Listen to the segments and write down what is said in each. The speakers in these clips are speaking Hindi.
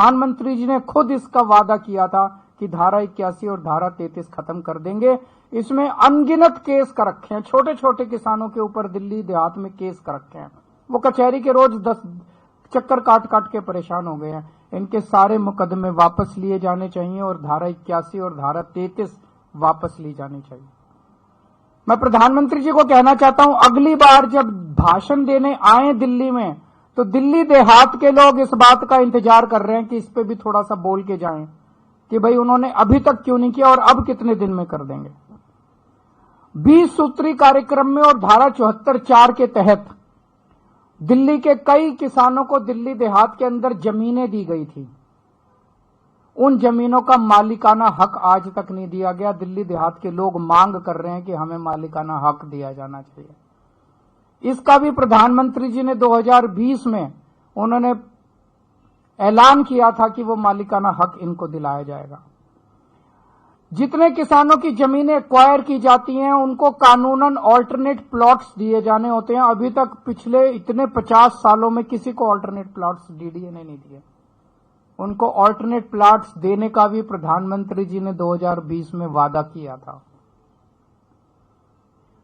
प्रधानमंत्री जी ने खुद इसका वादा किया था कि धारा 81 और धारा 33 खत्म कर देंगे। इसमें अनगिनत केस कर रखे हैं, छोटे छोटे किसानों के ऊपर दिल्ली देहात में केस कर रखे हैं। वो कचहरी के रोज 10 चक्कर काट काट के परेशान हो गए हैं। इनके सारे मुकदमे वापस लिए जाने चाहिए और धारा 81 और धारा 33 वापस ली जानी चाहिए। मैं प्रधानमंत्री जी को कहना चाहता हूं, अगली बार जब भाषण देने आए दिल्ली में, तो दिल्ली देहात के लोग इस बात का इंतजार कर रहे हैं कि इस पे भी थोड़ा सा बोल के जाएं कि भाई उन्होंने अभी तक क्यों नहीं किया और अब कितने दिन में कर देंगे। 20 सूत्री कार्यक्रम में और धारा 74(4) के तहत दिल्ली के कई किसानों को दिल्ली देहात के अंदर जमीनें दी गई थी। उन जमीनों का मालिकाना हक आज तक नहीं दिया गया। दिल्ली देहात के लोग मांग कर रहे हैं कि हमें मालिकाना हक दिया जाना चाहिए। इसका भी प्रधानमंत्री जी ने 2020 में उन्होंने ऐलान किया था कि वो मालिकाना हक इनको दिलाया जाएगा। जितने किसानों की जमीनें एक्वायर की जाती हैं उनको कानूनन ऑल्टरनेट प्लॉट्स दिए जाने होते हैं। अभी तक पिछले इतने 50 सालों में किसी को ऑल्टरनेट प्लॉट्स डीडीए ने नहीं दिए। उनको ऑल्टरनेट प्लॉट्स देने का भी प्रधानमंत्री जी ने 2020 में वादा किया था।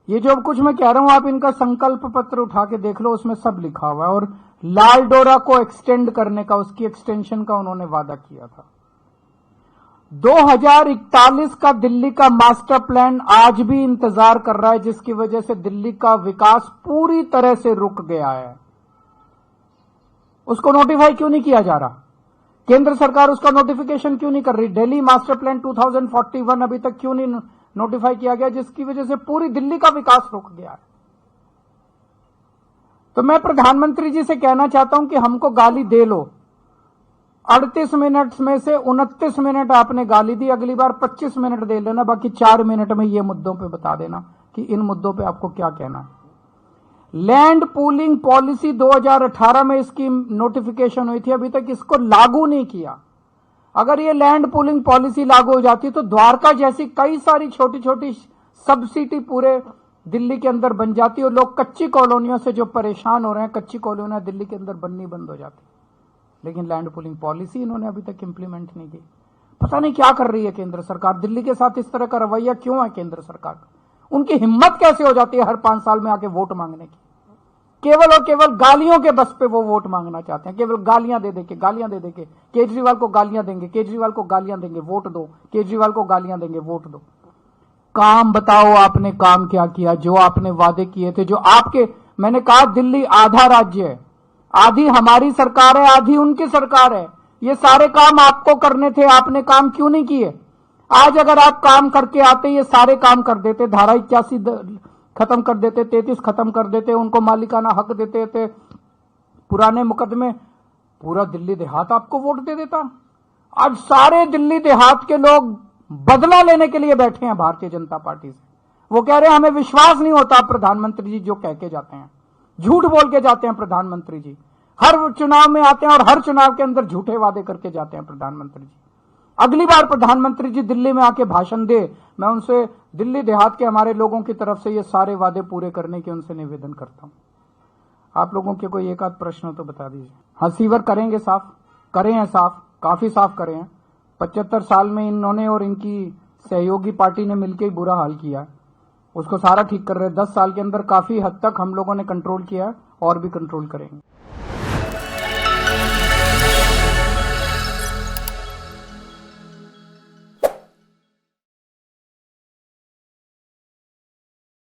ये जो कुछ मैं कह रहा हूं, आप इनका संकल्प पत्र उठा के देख लो, उसमें सब लिखा हुआ है। और लाल डोरा को एक्सटेंड करने का, उसकी एक्सटेंशन का उन्होंने वादा किया था। 2041 का दिल्ली का मास्टर प्लान आज भी इंतजार कर रहा है, जिसकी वजह से दिल्ली का विकास पूरी तरह से रुक गया है। उसको नोटिफाई क्यों नहीं किया जा रहा? केंद्र सरकार उसका नोटिफिकेशन क्यों नहीं कर रही? दिल्ली मास्टर प्लान 2041 अभी तक क्यों नहीं नोटिफाई किया गया, जिसकी वजह से पूरी दिल्ली का विकास रुक गया है। तो मैं प्रधानमंत्री जी से कहना चाहता हूं कि हमको गाली दे लो। 38 मिनट में से 29 मिनट आपने गाली दी, अगली बार 25 मिनट दे लेना, बाकी 4 मिनट में ये मुद्दों पे बता देना कि इन मुद्दों पे आपको क्या कहना है। लैंड पूलिंग पॉलिसी 2018 में इसकी नोटिफिकेशन हुई थी, अभी तक इसको लागू नहीं किया। अगर ये लैंड पूलिंग पॉलिसी लागू हो जाती तो द्वारका जैसी कई सारी छोटी छोटी सब सिटी पूरे दिल्ली के अंदर बन जाती और लोग कच्ची कॉलोनियों से जो परेशान हो रहे हैं, कच्ची कॉलोनियां दिल्ली के अंदर बननी बंद हो जाती। लेकिन लैंड पूलिंग पॉलिसी इन्होंने अभी तक इंप्लीमेंट नहीं की। पता नहीं क्या कर रही है केंद्र सरकार। दिल्ली के साथ इस तरह का रवैया क्यों है केंद्र सरकार का? उनकी हिम्मत कैसे हो जाती है हर 5 साल में आके वोट मांगने की? केवल और केवल गालियों के बस पे वो वोट मांगना चाहते हैं। केवल गालियां दे देके केजरीवाल को गालियां देंगे, केजरीवाल को गालियां देंगे, वोट दो, केजरीवाल को गालियां देंगे, वोट दो। काम बताओ, आपने काम क्या किया? जो आपने वादे किए थे, जो आपके, मैंने कहा दिल्ली आधा राज्य है, आधी हमारी सरकार है, आधी उनकी सरकार है। ये सारे काम आपको करने थे, आपने काम क्यों नहीं किए? आज अगर आप काम करके आते, ये सारे काम कर देते। धारा 81 खत्म कर देते, 33 खत्म कर देते, उनको मालिकाना हक देते थे, पुराने मुकदमे, पूरा दिल्ली देहात आपको वोट दे देता। आज सारे दिल्ली देहात के लोग बदला लेने के लिए बैठे हैं भारतीय जनता पार्टी से। वो कह रहे हैं हमें विश्वास नहीं होता प्रधानमंत्री जी जो कह के जाते हैं, झूठ बोल के जाते हैं प्रधानमंत्री जी। हर चुनाव में आते हैं और हर चुनाव के अंदर झूठे वादे करके जाते हैं प्रधानमंत्री जी। अगली बार प्रधानमंत्री जी दिल्ली में आके भाषण दे, मैं उनसे दिल्ली देहात के हमारे लोगों की तरफ से ये सारे वादे पूरे करने के उनसे निवेदन करता हूं। आप लोगों के कोई एक आध प्रश्न हो तो बता दीजिए। हाँ, सीवर करेंगे साफ, करे हैं साफ, काफी साफ करे हैं। 75 साल में इन्होंने और इनकी सहयोगी पार्टी ने मिलकर ही बुरा हाल किया है, उसको सारा ठीक कर रहे हैं। 10 साल के अंदर काफी हद तक हम लोगों ने कंट्रोल किया है और भी कंट्रोल करेंगे।